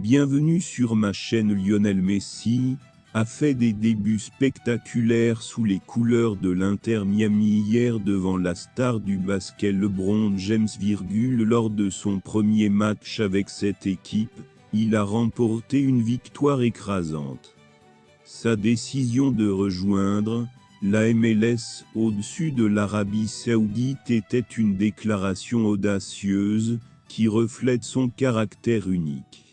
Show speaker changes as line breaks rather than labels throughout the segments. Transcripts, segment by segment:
Bienvenue sur ma chaîne. Lionel Messi a fait des débuts spectaculaires sous les couleurs de l'Inter Miami hier devant la star du basket LeBron James. Lors de son premier match avec cette équipe, il a remporté une victoire écrasante. Sa décision de rejoindre la MLS au-dessus de l'Arabie Saoudite était une déclaration audacieuse qui reflète son caractère unique.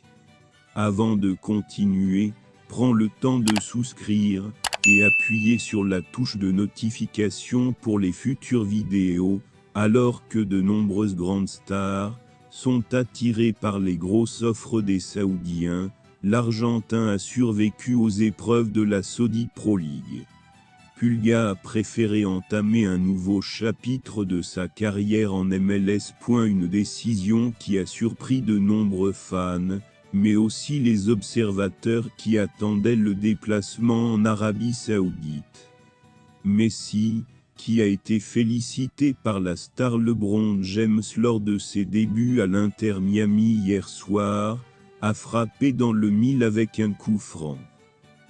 Avant de continuer, prends le temps de souscrire et appuyer sur la touche de notification pour les futures vidéos, alors que de nombreuses grandes stars sont attirées par les grosses offres des Saoudiens. L'Argentin a survécu aux épreuves de la Saudi Pro League. Pulga a préféré entamer un nouveau chapitre de sa carrière en MLS. Une décision qui a surpris de nombreux fans, mais aussi les observateurs qui attendaient le déplacement en Arabie Saoudite. Messi, qui a été félicité par la star LeBron James lors de ses débuts à l'Inter Miami hier soir, a frappé dans le mille avec un coup franc.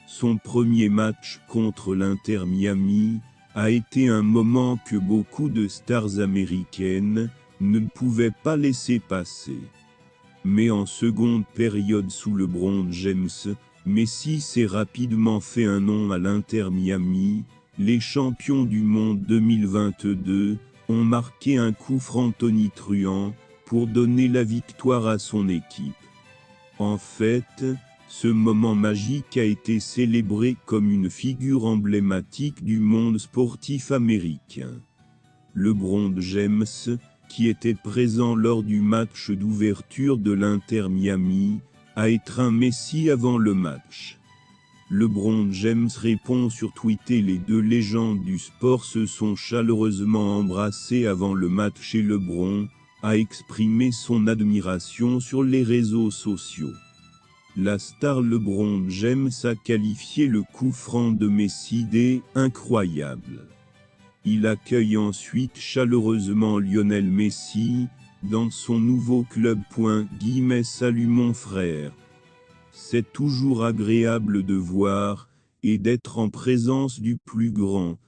Son premier match contre l'Inter Miami a été un moment que beaucoup de stars américaines ne pouvaient pas laisser passer. Mais en seconde période sous LeBron James, Messi s'est rapidement fait un nom à l'Inter Miami. Les champions du monde 2022 ont marqué un coup franc tonitruant pour donner la victoire à son équipe. En fait, ce moment magique a été célébré comme une figure emblématique du monde sportif américain. LeBron James, qui était présent lors du match d'ouverture de l'Inter Miami, a étreint Messi avant le match. LeBron James répond sur Twitter. Les deux légendes du sport se sont chaleureusement embrassées avant le match et LeBron a exprimé son admiration sur les réseaux sociaux. La star LeBron James a qualifié le coup franc de Messi d'« incroyable ». Il accueille ensuite chaleureusement Lionel Messi dans son nouveau club. Salut mon frère. C'est toujours agréable de voir et d'être en présence du plus grand.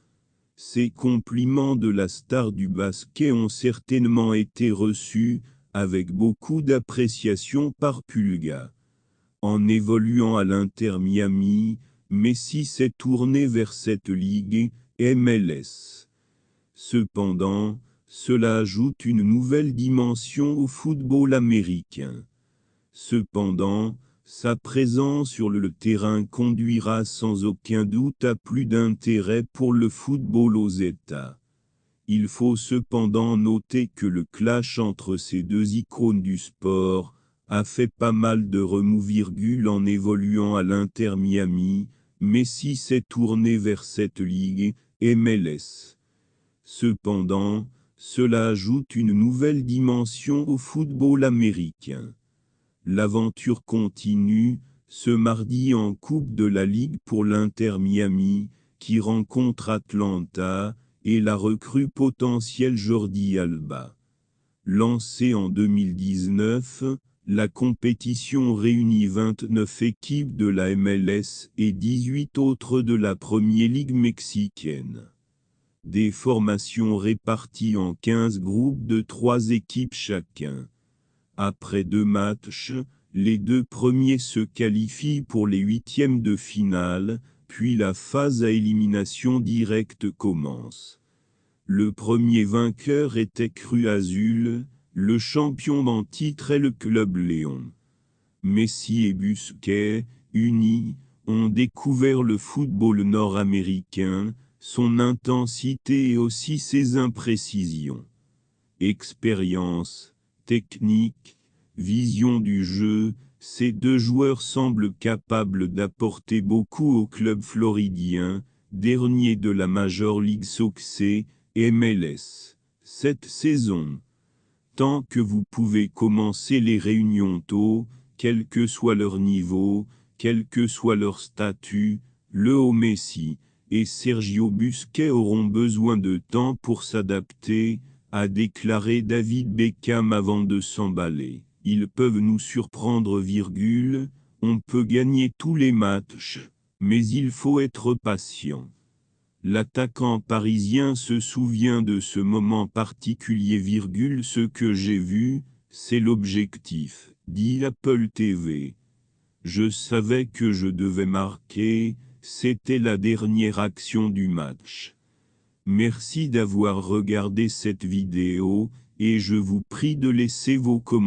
Ces compliments de la star du basket ont certainement été reçus avec beaucoup d'appréciation par Pulga. En évoluant à l'Inter Miami, Messi s'est tourné vers cette ligue, MLS. Cependant, cela ajoute une nouvelle dimension au football américain. Cependant, sa présence sur le terrain conduira sans aucun doute à plus d'intérêt pour le football aux États. Il faut cependant noter que le clash entre ces deux icônes du sport a fait pas mal de remous. En évoluant à l'Inter Miami, Messi s'est tourné vers cette ligue, MLS. Cependant, cela ajoute une nouvelle dimension au football américain. L'aventure continue, ce mardi en Coupe de la Ligue pour l'Inter Miami, qui rencontre Atlanta, et la recrue potentielle Jordi Alba. Lancée en 2019, la compétition réunit 29 équipes de la MLS et 18 autres de la Premier League mexicaine. Des formations réparties en 15 groupes de 3 équipes chacun. Après 2 matchs, les 2 premiers se qualifient pour les 8e de finale, puis la phase à élimination directe commence. Le premier vainqueur était Cruz Azul, le champion en titre est le Club Léon. Messi et Busquets, unis, ont découvert le football nord-américain, son intensité et aussi ses imprécisions. Expérience, technique, vision du jeu, ces 2 joueurs semblent capables d'apporter beaucoup au club floridien, dernier de la Major League Soccer, MLS, cette saison. Tant que vous pouvez commencer les réunions tôt, quel que soit leur niveau, quel que soit leur statut, Léo Messi et Sergio Busquets auront besoin de temps pour s'adapter, a déclaré David Beckham avant de s'emballer. Ils peuvent nous surprendre, on peut gagner tous les matchs, mais il faut être patient. L'attaquant parisien se souvient de ce moment particulier, ce que j'ai vu, c'est l'objectif, dit Apple TV. Je savais que je devais marquer, c'était la dernière action du match. Merci d'avoir regardé cette vidéo, et je vous prie de laisser vos commentaires.